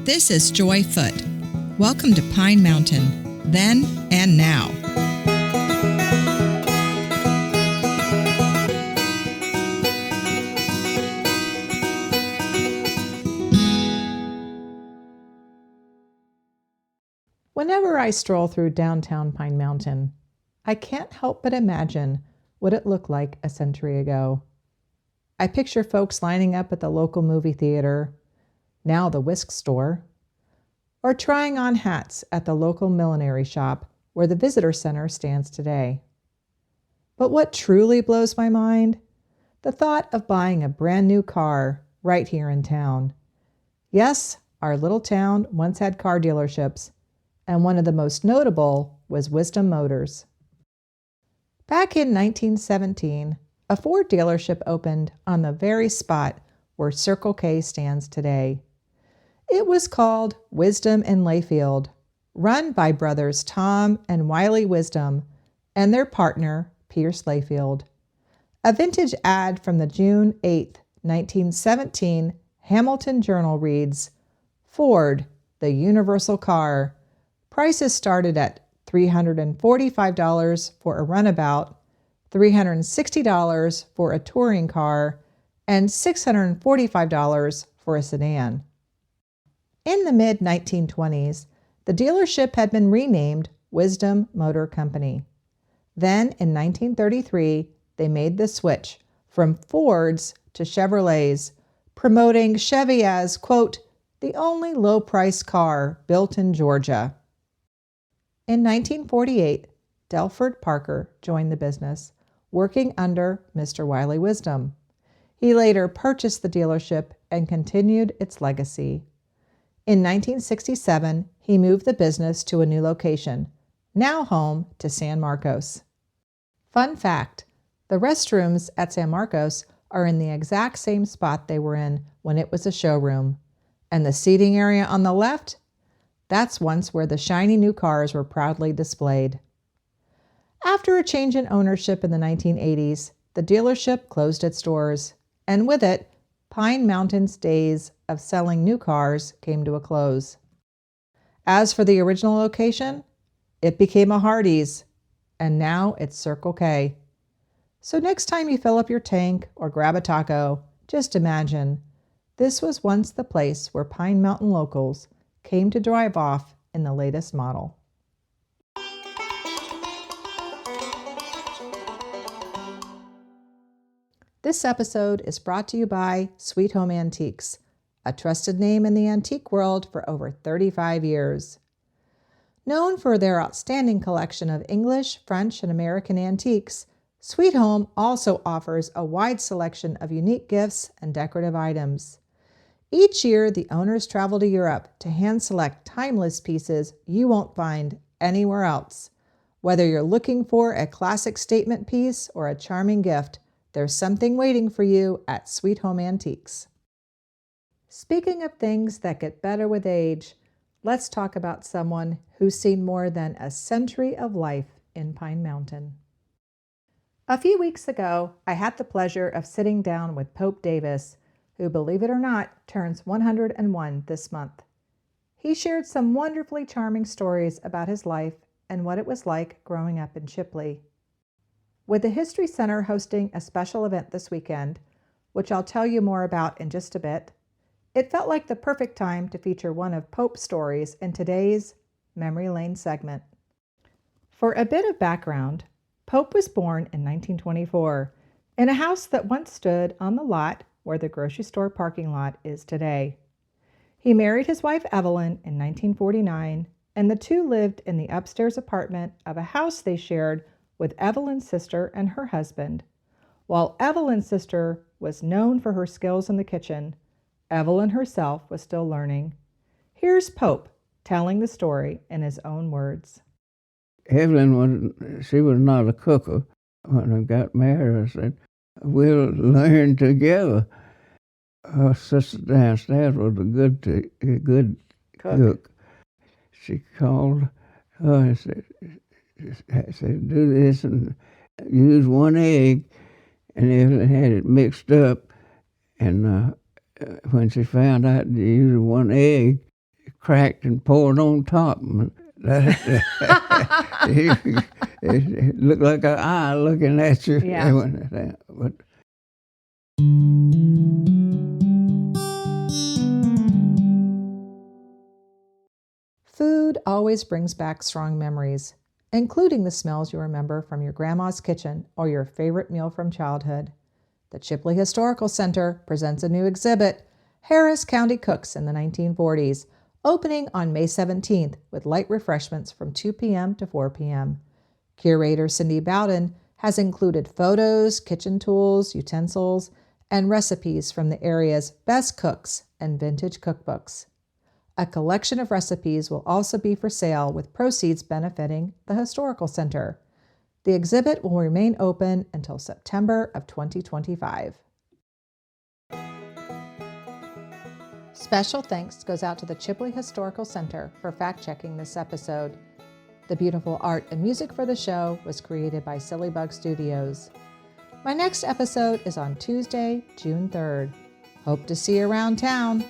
This is Joy Foote. Welcome to Pine Mountain, then and now. Whenever I stroll through downtown Pine Mountain, I can't help but imagine what it looked like a century ago. I picture folks lining up at the local movie theater, now the whisk store, or trying on hats at the local millinery shop where the visitor center stands today. But what truly blows my mind? The thought of buying a brand new car right here in town. Yes, our little town once had car dealerships, and one of the most notable was Wisdom Motors. Back in 1917, a Ford dealership opened on the very spot where Circle K stands today. It was called Wisdom in Layfield, run by brothers Tom and Wiley Wisdom and their partner, Pierce Layfield. A vintage ad from the June 8, 1917 Hamilton Journal reads, "Ford, the universal car. Prices started at $345 for a runabout, $360 for a touring car, and $645 for a sedan." In the mid-1920s, the dealership had been renamed Wisdom Motor Company. Then, in 1933, they made the switch from Fords to Chevrolets, promoting Chevy as, quote, the only low-price car built in Georgia. In 1948, Delford Parker joined the business, working under Mr. Wiley Wisdom. He later purchased the dealership and continued its legacy. In 1967, he moved the business to a new location, now home to San Marcos. Fun fact, the restrooms at San Marcos are in the exact same spot they were in when it was a showroom, and the seating area on the left, that's once where the shiny new cars were proudly displayed. After a change in ownership in the 1980s, the dealership closed its doors, and with it, Pine Mountain's days of selling new cars came to a close. As for the original location, it became a Hardee's, and now it's Circle K. So next time you fill up your tank or grab a taco, just imagine, this was once the place where Pine Mountain locals came to drive off in the latest model. This episode is brought to you by Sweet Home Antiques, a trusted name in the antique world for over 35 years. Known for their outstanding collection of English, French, and American antiques, Sweet Home also offers a wide selection of unique gifts and decorative items. Each year, the owners travel to Europe to hand-select timeless pieces you won't find anywhere else. Whether you're looking for a classic statement piece or a charming gift, there's something waiting for you at Sweet Home Antiques. Speaking of things that get better with age, let's talk about someone who's seen more than a century of life in Pine Mountain. A few weeks ago, I had the pleasure of sitting down with Pope Davis, who, believe it or not, turns 101 this month. He shared some wonderfully charming stories about his life and what it was like growing up in Chipley. With the History Center hosting a special event this weekend, which I'll tell you more about in just a bit, it felt like the perfect time to feature one of Pope's stories in today's Memory Lane segment. For a bit of background, Pope was born in 1924 in a house that once stood on the lot where the grocery store parking lot is today. He married his wife Evelyn in 1949, and the two lived in the upstairs apartment of a house they shared with Evelyn's sister and her husband. While Evelyn's sister was known for her skills in the kitchen, Evelyn herself was still learning. Here's Pope telling the story in his own words. Evelyn she was not a cooker. When I got married, I said, we'll learn together. Her sister downstairs was a good cook. She called her and said, do this and use one egg. And Evelyn had it mixed up. And when she found out to use one egg, cracked and poured on top. It looked like an eye looking at you. Yeah. But Food always brings back strong memories, including the smells you remember from your grandma's kitchen or your favorite meal from childhood. The Chipley Historical Center presents a new exhibit, Harris County Cooks in the 1940s, opening on May 17th with light refreshments from 2 p.m. to 4 p.m. Curator Cindy Bowden has included photos, kitchen tools, utensils, and recipes from the area's best cooks and vintage cookbooks. A collection of recipes will also be for sale with proceeds benefiting the Historical Center. The exhibit will remain open until September of 2025. Special thanks goes out to the Chipley Historical Center for fact-checking this episode. The beautiful art and music for the show was created by Silly Bug Studios. My next episode is on Tuesday, June 3rd. Hope to see you around town.